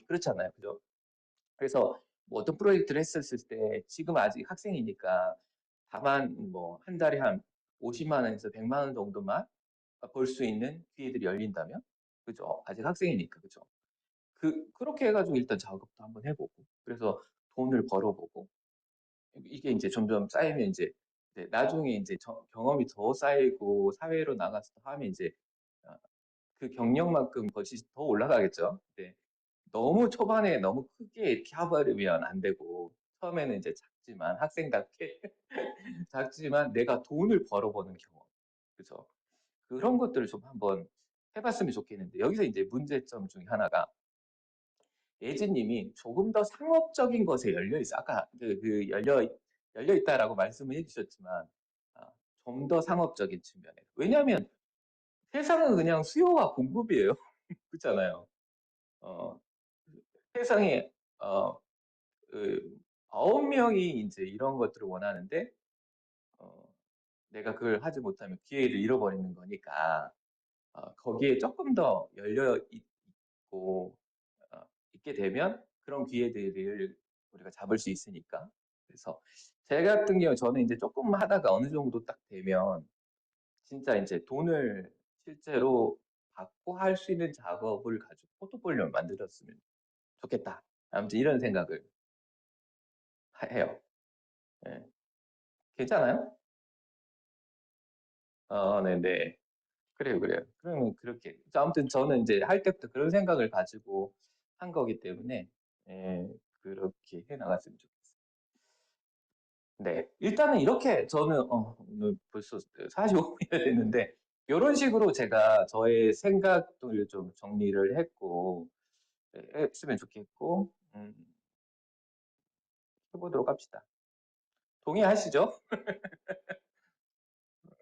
그렇잖아요. 그죠? 그래서 뭐 어떤 프로젝트를 했었을 때 지금 아직 학생이니까 다만 뭐 한 달에 한 50만 원에서 100만 원 정도만 벌 수 있는 기회들이 열린다면 그죠? 아직 학생이니까 그죠? 그렇게 해가지고 일단 작업도 한번 해보고 그래서 돈을 벌어보고 이게 이제 점점 쌓이면 이제 나중에 이제 경험이 더 쌓이고 사회로 나가서 하면 이제 어, 그 경력만큼 것이 더 올라가겠죠. 네. 너무 초반에 너무 크게 이렇게 해버리면 안 되고 처음에는 이제 작지만 학생답게 작지만 내가 돈을 벌어보는 경험 그죠 그런 것들을 좀 한번 해봤으면 좋겠는데 여기서 이제 문제점 중에 하나가 예진님이 조금 더 상업적인 것에 열려 있어 아까 열려 있다라고 말씀을 해주셨지만 아, 좀 더 상업적인 측면에 왜냐하면 세상은 그냥 수요와 공급이에요 그렇잖아요 어, 세상에 어, 그 9명이 이제 이런 것들을 원하는데 어, 내가 그걸 하지 못하면 기회를 잃어버리는 거니까 거기에 조금 더 열려 있고 있게 되면 그런 기회들을 우리가 잡을 수 있으니까 그래서 제 같은 경우 저는 이제 조금 하다가 어느 정도 딱 되면 진짜 이제 돈을 실제로 받고 할 수 있는 작업을 가지고 포트폴리오를 만들었으면 좋겠다. 아무튼 이런 생각을 해요. 예. 괜찮아요? 네네. 그래요, 그래요. 그러면 그렇게. 아무튼 저는 이제 할 때부터 그런 생각을 가지고 한 거기 때문에, 예, 그렇게 해 나갔으면 좋겠어요. 네. 일단은 이렇게 저는, 오늘 벌써 45분이 됐는데, 이런 식으로 제가 저의 생각들을 좀 정리를 했고, 했으면 좋겠고, 해보도록 합시다. 동의하시죠?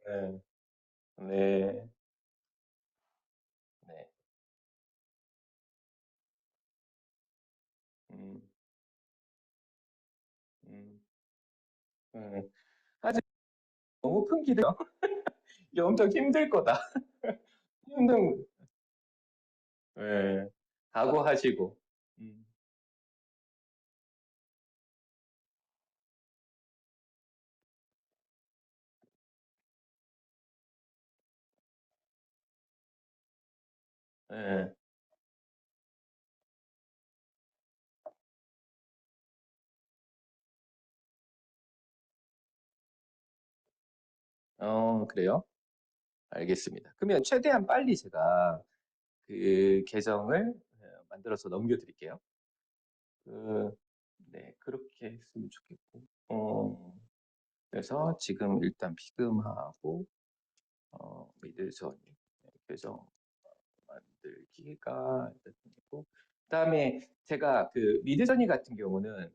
네. 네. 네. 음, 음, 음. 하지만 너무 큰 기대요. 이게 엄청 힘들 거다. 힘든, 예, 각오하시고. 음, 예, 그래요? 알겠습니다. 그러면 최대한 빨리 제가 그 계정을 만들어서 넘겨드릴게요. 그, 네, 그렇게 했으면 좋겠고. 그래서 지금 일단 비금하고, 미들선이 계정 만들기가 일단 있고, 그다음에 제가 그 미드저니 같은 경우는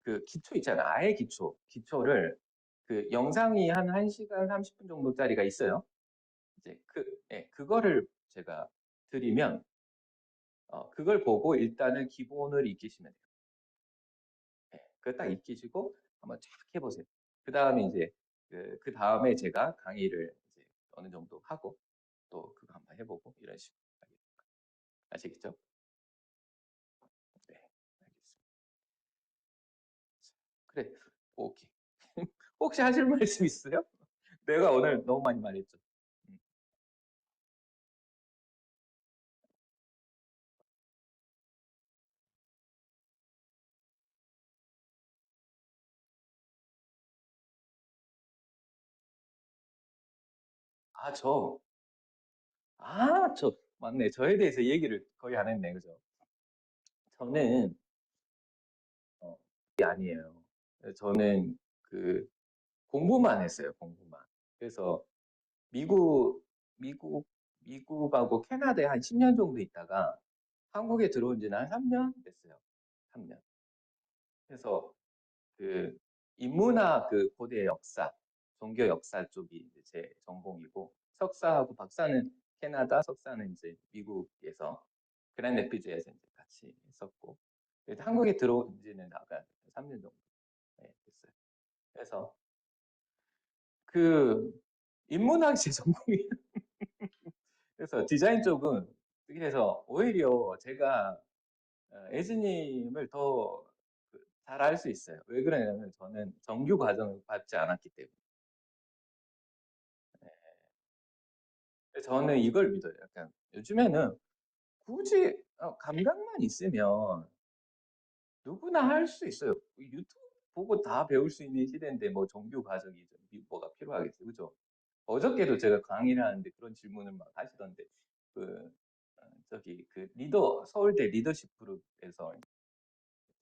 그 기초 있잖아요. 아예 기초를 그 영상이 한 1시간 30분 정도짜리가 있어요. 이제 그거를 제가 드리면 그걸 보고 일단은 기본을 익히시면 돼요. 그거 딱 익히시고 한번 쫙 해보세요. 그 다음에 이제 그 다음에 제가 강의를 이제 어느 정도 하고 또 그거 한번 해보고 이런 식으로 아시겠죠? 네, 알겠습니다. 그래, 오케이. 혹시 하실 말씀 있어요? 내가 오늘 너무 많이 말했죠. 음. 아, 맞네. 저에 대해서 얘기를 거의 안 했네. 그죠? 저는, 이게 아니에요. 저는 그 공부만 했어요. 공부만. 그래서 미국, 미국, 미국하고 캐나다에 한 10년 정도 있다가 한국에 들어온 지는 한 3년 됐어요. 3년. 그래서 그 인문학 그 고대 역사, 종교 역사 쪽이 이제 제 전공이고 석사하고 박사는 캐나다, 석사는 이제 미국에서 그랜드 레피즈에서 이제 같이 했었고 그래서 한국에 들어온 지는 아까 3년 정도 됐어요. 그래서 그 인문학이 제 전공이에요. 그래서 디자인 쪽은 그래서 오히려 제가 에즈님을 더 잘 알 수 있어요. 왜 그러냐면 저는 정규 과정을 받지 않았기 때문에. 저는 이걸 믿어요. 약간 요즘에는 굳이 감각만 있으면 누구나 할 수 있어요. 유튜브 보고 다 배울 수 있는 시대인데 뭐 정규 과정이 좀 뭐가 필요하겠어요. 그죠? 어저께도 제가 강의를 하는데 그런 질문을 막 하시던데 그 저기 그 서울대 리더십 그룹에서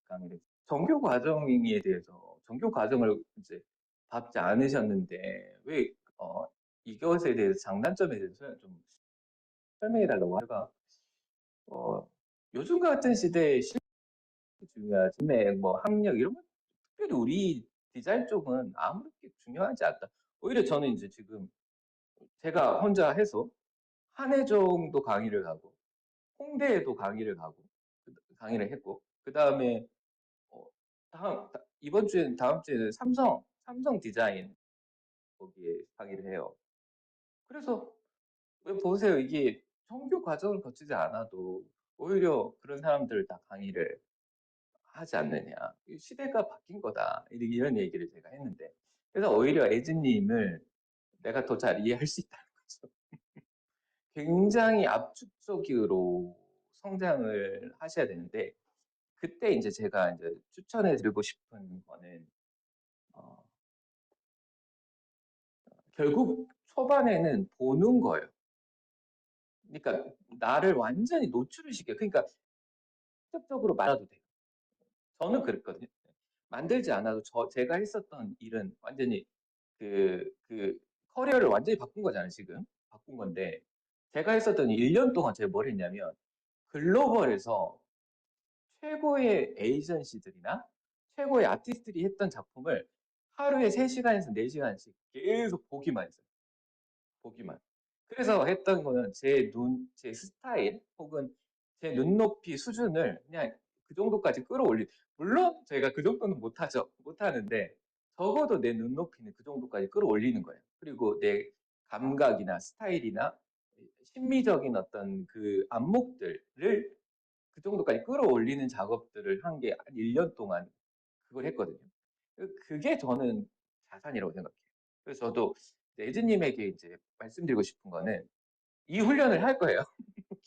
강의를 정규 과정에 대해서 정규 과정을 이제 밟지 않으셨는데 왜 이것에 대해서 장단점에 대해서 좀 설명해 달라고 하가 요즘 같은 시대에 실력이 중요하지 인맥, 뭐 학력 이런 건 특별히 우리 디자인 쪽은 아무렇게 중요하지 않다. 오히려 저는 이제 지금 제가 혼자 해서 한 해 정도 강의를 가고 홍대에도 강의를 가고 강의를 했고 그 다음에 어, 이번 주에는 다음 주에는 삼성 디자인 거기에 강의를 해요. 그래서 왜 보세요. 이게 정규 과정을 거치지 않아도 오히려 그런 사람들 다 강의를 하지 않느냐. 시대가 바뀐 거다. 이런 얘기를 제가 했는데. 그래서 오히려 에즈님을 내가 더 잘 이해할 수 있다는 거죠. 굉장히 압축적으로 성장을 하셔야 되는데, 그때 이제 제가 이제 추천해 드리고 싶은 거는, 어, 결국 초반에는 보는 거예요. 그러니까 나를 완전히 노출을 시켜요. 그러니까 직접적으로 말아도 돼요. 저는 그랬거든요. 만들지 않아도 제가 했었던 일은 완전히 그 커리어를 완전히 바꾼 거잖아요, 지금. 바꾼 건데, 제가 했었던 1년 동안 제가 뭘 했냐면, 글로벌에서 최고의 에이전시들이나 최고의 아티스트들이 했던 작품을 하루에 3시간에서 4시간씩 계속 보기만 했어요. 보기만. 그래서 했던 거는 제 스타일 혹은 제 눈높이 수준을 그냥 그 정도까지 끌어올리. 물론 저희가 그 정도는 못하죠. 못하는데 적어도 내 눈높이는 그 정도까지 끌어올리는 거예요. 그리고 내 감각이나 스타일이나 심미적인 어떤 그 안목들을 그 정도까지 끌어올리는 작업들을 한 게 한 1년 동안 그걸 했거든요. 그게 저는 자산이라고 생각해요. 그래서 저도 에즈님에게 이제 말씀드리고 싶은 거는 이 훈련을 할 거예요.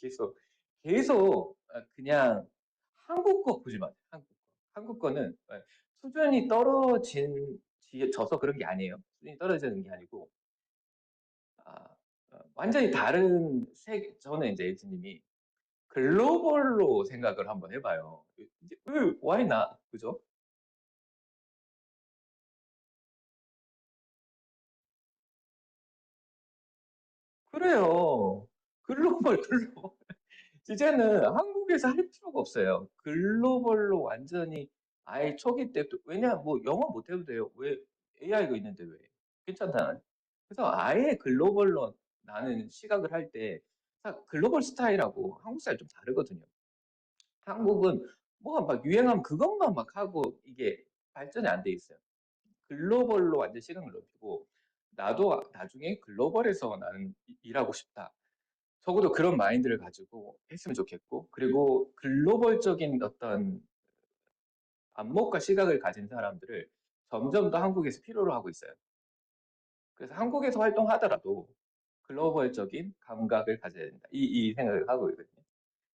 계속, 계속 그냥 한국 거 보지 마세요. 한국 거. 한국 거는 수준이 져서 그런 게 아니에요. 수준이 떨어지는 게 아니고, 아, 완전히 다른 저는 이제 에즈님이 글로벌로 생각을 한번 해봐요. 이제, why not? 그죠? 그래요. 글로벌. 이제는 한국에서 할 필요가 없어요. 글로벌로 완전히 아예 초기 때부터, 왜냐, 뭐 영어 못해도 돼요. 왜, AI가 있는데 왜. 괜찮다. 그래서 아예 글로벌로 나는 시각을 할 때, 글로벌 스타일하고 한국 스타일 좀 다르거든요. 한국은 뭐가 막 유행하면 그것만 막 하고 이게 발전이 안 돼 있어요. 글로벌로 완전 시각을 넓히고 나도 나중에 글로벌에서 나는 일하고 싶다. 적어도 그런 마인드를 가지고 했으면 좋겠고, 그리고 글로벌적인 어떤 안목과 시각을 가진 사람들을 점점 더 한국에서 필요로 하고 있어요. 그래서 한국에서 활동하더라도 글로벌적인 감각을 가져야 된다. 이 생각을 하고 있거든요.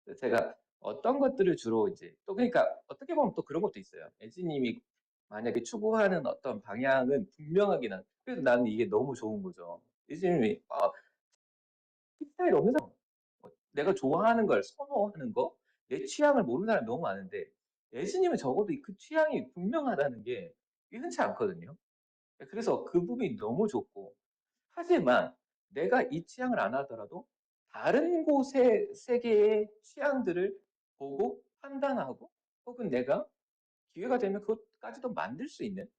그래서 제가 어떤 것들을 주로 이제 또 그러니까 어떻게 보면 또 그런 것도 있어요. 에지님이 만약에 추구하는 어떤 방향은 분명하긴 한. 그래서 나는 이게 너무 좋은 거죠. 에지님이 스타일 없는 사람, 내가 좋아하는 걸 선호하는 거, 내 취향을 모르는 사람이 너무 많은데 에지님은 적어도 그 취향이 분명하다는 게 흔치 않거든요. 그래서 그 부분이 너무 좋고, 하지만 내가 이 취향을 안 하더라도 다른 곳의 세계의 취향들을 보고 판단하고, 혹은 내가 기회가 되면 그것까지도 만들 수 있는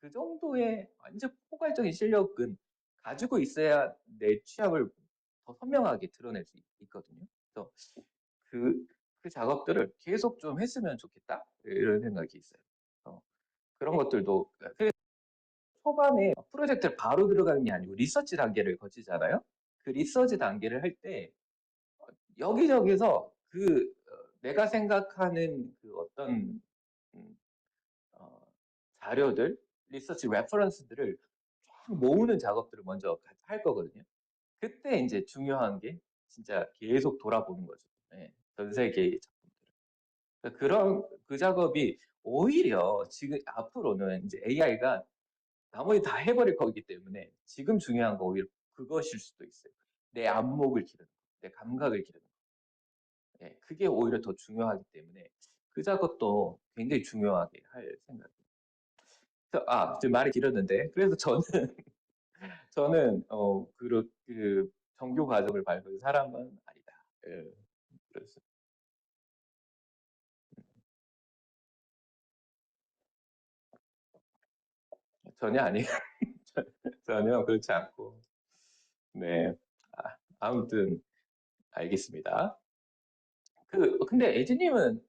그 정도의 완전 포괄적인 실력은 가지고 있어야 내 취향을 더 선명하게 드러낼 수 있거든요. 그래서 그, 그 작업들을 계속 좀 했으면 좋겠다, 이런 생각이 있어요. 어, 그런 것들도 초반에 프로젝트를 바로 들어가는 게 아니고 리서치 단계를 거치잖아요. 그 리서치 단계를 할 때 여기저기서 내가 생각하는 그 어떤 음, 어, 자료들, 리서치 레퍼런스들을 쫙 모으는 작업들을 먼저 할 거거든요. 그때 이제 중요한 게 진짜 계속 돌아보는 거죠. 네, 전 세계의 작품들을. 그러니까 그런 그 작업이 오히려 지금 앞으로는 이제 AI가 나머지 다 해버릴 거기 때문에 지금 중요한 거 오히려 그것일 수도 있어요. 내 안목을 기르는 거, 내 감각을 기르는 거. 예, 그게 오히려 더 중요하기 때문에 그 작업도 굉장히 중요하게 할 생각이에요. 지금 말이 길었는데, 그래서 저는, 그 정규 과정을 밟은 사람은 아니다. 예, 그래서 전혀 아니에요. 전혀 그렇지 않고. 네. 아무튼, 알겠습니다. 근데 에이지님은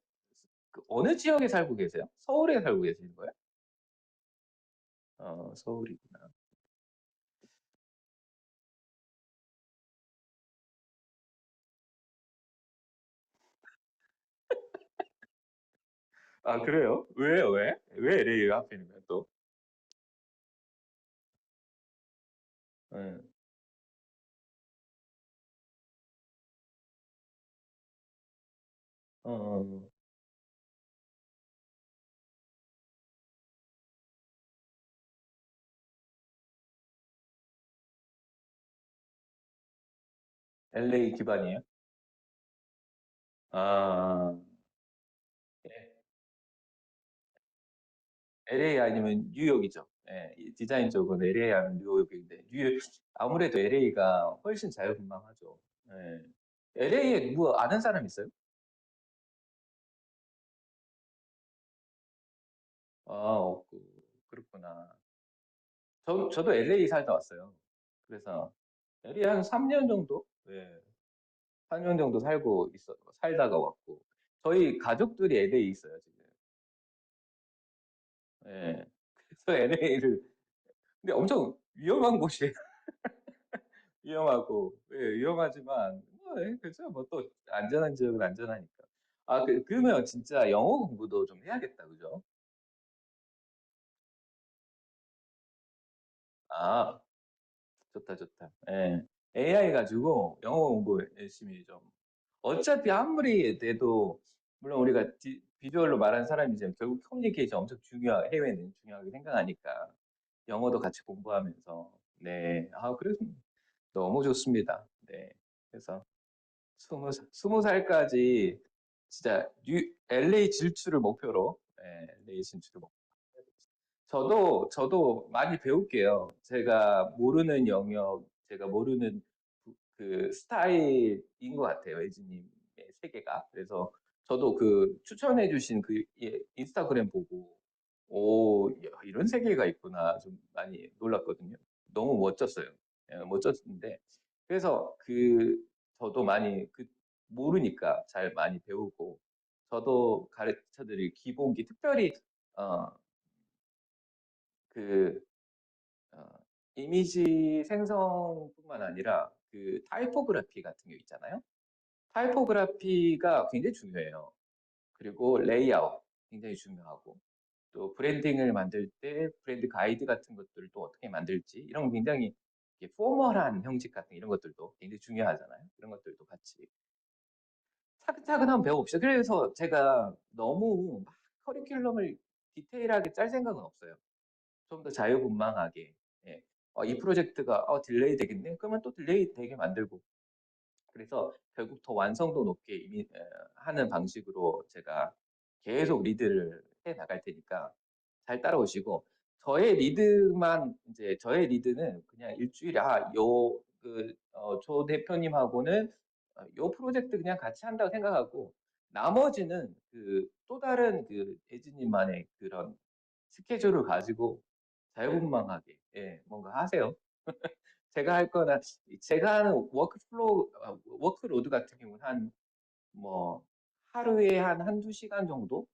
그 어느 지역에 살고 계세요? 서울에 살고 계시는 거예요? 서울이구나. 그래요? 왜요, 왜? 왜 LA가 하필이면 또? 네. 어, LA 기반이에요? 아, 예. LA 아니면 뉴욕이죠. 예, 이 디자인 쪽은 LA 아니면 뉴욕인데, 아무래도 LA가 훨씬 자유분방하죠. 예. LA에 뭐 아는 사람 있어요? 없고, 그렇구나. 저도 LA 살다 왔어요. 그래서 LA 한 3년 정도? 예, 4년 정도 살다가 왔고. 저희 가족들이 LA 있어요, 지금. 예. 그래서 LA를, 근데 엄청 위험한 곳이에요. 위험하고, 예, 위험하지만, 그죠. 뭐 또, 안전한 지역은 안전하니까. 그러면 진짜 영어 공부도 좀 해야겠다, 그죠? 아, 좋다, 좋다. 예. AI 가지고 영어 공부 열심히 좀. 어차피 아무리 돼도, 물론 우리가 비주얼로 말하는 사람이지만 결국 커뮤니케이션 엄청 해외는 중요하게 생각하니까 영어도 같이 공부하면서. 네. 그래서 너무 좋습니다. 네. 그래서 스무 살까지 진짜 LA 진출을 목표로, 네, LA 진출을 목표로. 저도 많이 배울게요. 제가 모르는 영역, 제가 모르는 스타일인 것 같아요. 에이지님의 세계가. 그래서 저도 그 추천해주신 인스타그램 보고, 이런 세계가 있구나. 좀 많이 놀랐거든요. 너무 멋졌어요. 예, 멋졌는데. 그래서 저도 많이 모르니까 잘 많이 배우고, 저도 가르쳐드릴 기본기, 특별히, 어, 그, 어, 이미지 생성뿐만 아니라 그 타이포그래피 같은 게 있잖아요. 타이포그래피가 굉장히 중요해요. 그리고 레이아웃 굉장히 중요하고 또 브랜딩을 만들 때 브랜드 가이드 같은 것들도 어떻게 만들지 이런 거 굉장히 포멀한 형식 같은 이런 것들도 굉장히 중요하잖아요. 이런 것들도 같이 차근차근 한번 배워봅시다. 그래서 제가 너무 막 커리큘럼을 디테일하게 짤 생각은 없어요. 좀 더 자유분방하게. 예. 이 프로젝트가 딜레이 되겠네? 그러면 또 딜레이 되게 만들고. 그래서 결국 더 완성도 높게 이미 하는 방식으로 제가 계속 리드를 해 나갈 테니까 잘 따라오시고 저의 리드만 이제 저의 리드는 그냥 일주일에 조 대표님하고는 요 프로젝트 그냥 같이 한다고 생각하고 나머지는 그 또 다른 그 에이지님만의 그런 스케줄을 가지고 자유분방하게 예, 뭔가 하세요. 제가 할 거나 제가 하는 워크로드 같은 경우는 한 뭐 하루에 한 한두 시간 정도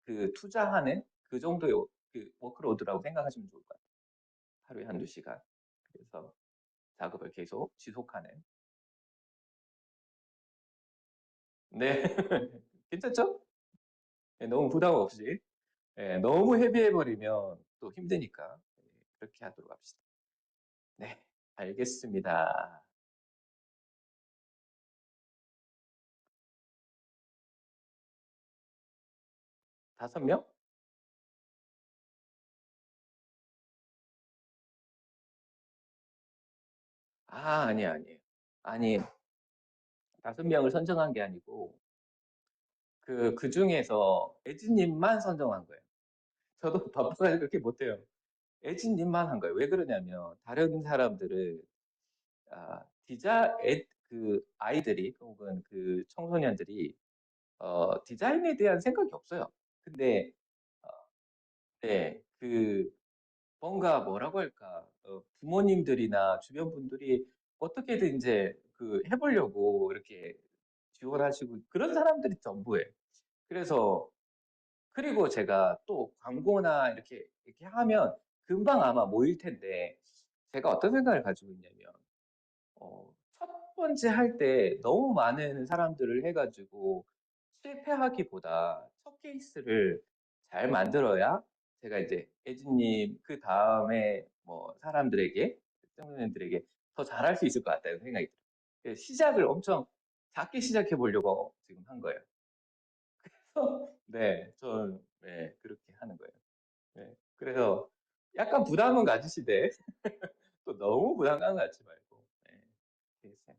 그 투자하는 그 정도의 그 워크로드라고 생각하시면 좋을 것 같아요. 하루에 한두 시간. 그래서 작업을 계속 지속하는. 네. 괜찮죠? 네, 너무 부담 없이. 네, 너무 헤비해버리면 또 힘드니까. 네, 그렇게 하도록 합시다. 네, 알겠습니다. 5명? 아니에요, 아니에요. 아니, 5명을 선정한 게 아니고, 그 중에서 에지님만 선정한 거예요. 저도 바빠가지고 그렇게 못해요. 에지님만 한 거예요. 왜 그러냐면, 다른 사람들은, 그 아이들이, 혹은 그 청소년들이, 디자인에 대한 생각이 없어요. 근데, 어, 네, 뭔가 뭐라고 할까, 부모님들이나 주변 분들이 어떻게든 이제 해보려고 이렇게 지원하시고, 그런 사람들이 전부예요. 그래서 그리고 제가 또 광고나 이렇게 하면 금방 아마 모일 텐데 제가 어떤 생각을 가지고 있냐면 첫 번째 할 때 너무 많은 사람들을 해가지고 실패하기보다 첫 케이스를 잘 만들어야 제가 이제 에지님 그 다음에 뭐 사람들에게 청소년들에게 더 잘할 수 있을 것 같다는 생각이 들어요. 그래서 시작을 엄청 작게 시작해 보려고 지금 한 거예요. 네, 저는 네, 그렇게 하는 거예요. 네, 그래서 약간 부담은 가지시되 또 너무 부담감 갖지 말고 네, 되겠어요.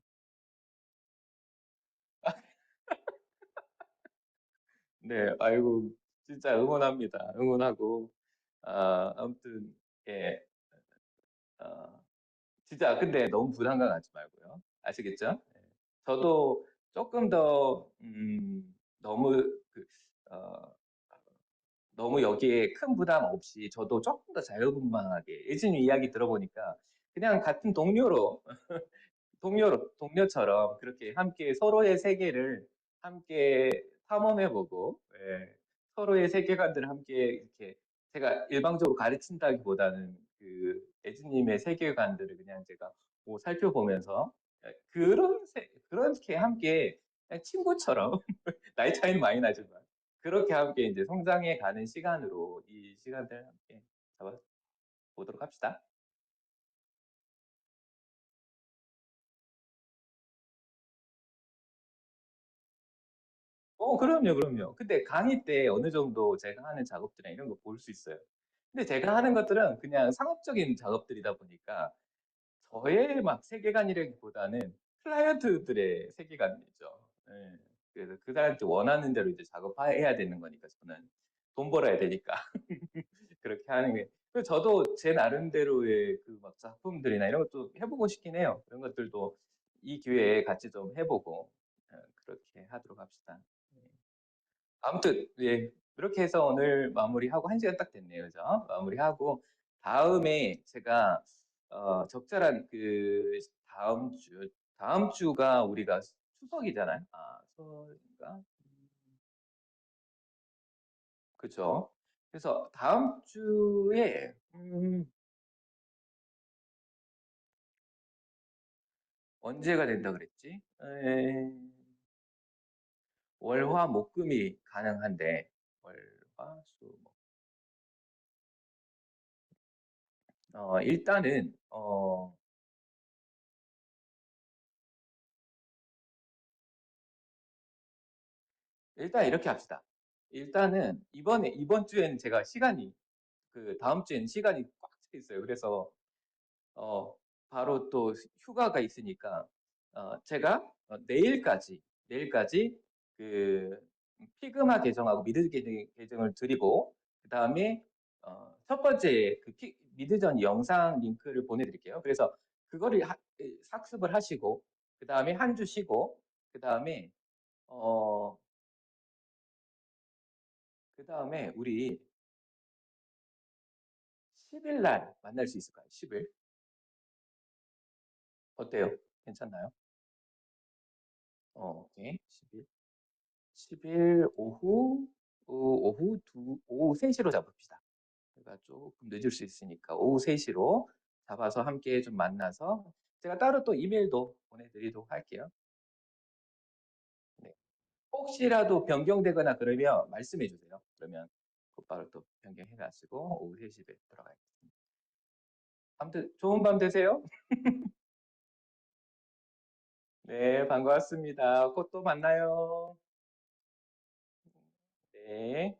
네, 아이고 진짜 응원합니다. 응원하고 아무튼 예, 어, 진짜 근데 너무 부담감 갖지 말고요. 아시겠죠? 네. 저도 조금 더 너무 어, 너무 여기에 큰 부담 없이 저도 조금 더 자유분방하게 예진이 이야기 들어보니까 그냥 같은 동료처럼 그렇게 함께 서로의 세계를 함께 탐험해보고 예, 서로의 세계관들을 함께 이렇게 제가 일방적으로 가르친다기보다는 그 예진님의 세계관들을 그냥 제가 뭐 살펴보면서 예, 그렇게 함께 그냥 친구처럼 나이 차이는 많이 나지만 그렇게 함께 이제 성장해 가는 시간으로 이 시간들 함께 잡아보도록 합시다. 그럼요, 그럼요. 근데 강의 때 어느 정도 제가 하는 작업들이나 이런 거 볼 수 있어요. 근데 제가 하는 것들은 그냥 상업적인 작업들이다 보니까 저의 막 세계관이라기보다는 클라이언트들의 세계관이죠. 예. 그래서 그 사람한테 원하는 대로 이제 작업해야 되는 거니까 저는 돈 벌어야 되니까 그렇게 하는 게. 그리고 저도 제 나름대로의 그 막 작품들이나 이런 것도 해보고 싶긴 해요. 그런 것들도 이 기회에 같이 좀 해보고 그렇게 하도록 합시다. 네. 아무튼 예 그렇게 해서 오늘 마무리하고 1시간 딱 됐네요, 그죠? 마무리하고 다음에 제가 적절한 다음 주가 우리가 추석이잖아요. 추석인가? 그죠? 그래서 다음 주에 언제가 된다 그랬지? 월화 목금이 가능한데 월화 수 목. 일단은 일단 이렇게 합시다. 일단은 이번 주에는 제가 시간이 그 다음 주에는 시간이 꽉 차 있어요. 그래서 어, 바로 또 휴가가 있으니까 제가 내일까지 그 피그마 계정하고 미드 계정을 드리고 그 다음에 첫 번째 그 미드전 영상 링크를 보내드릴게요. 그래서 그거를 삭습을 하시고 그 다음에 한 주 쉬고 그 다음에 어, 그 다음에 우리 10일 날 만날 수 있을까요? 10일 어때요? 괜찮나요? 오케이. 10일 오후 3시로 잡읍시다. 제가 조금 늦을 수 있으니까 오후 3시로 잡아서 함께 좀 만나서 제가 따로 또 이메일도 보내드리도록 할게요. 네. 혹시라도 변경되거나 그러면 말씀해 주세요. 그러면 곧바로 또 변경해가지고 오후 3시에 들어가겠습니다. 아무튼 좋은 밤 되세요. 네, 반갑습니다. 곧 또 만나요. 네.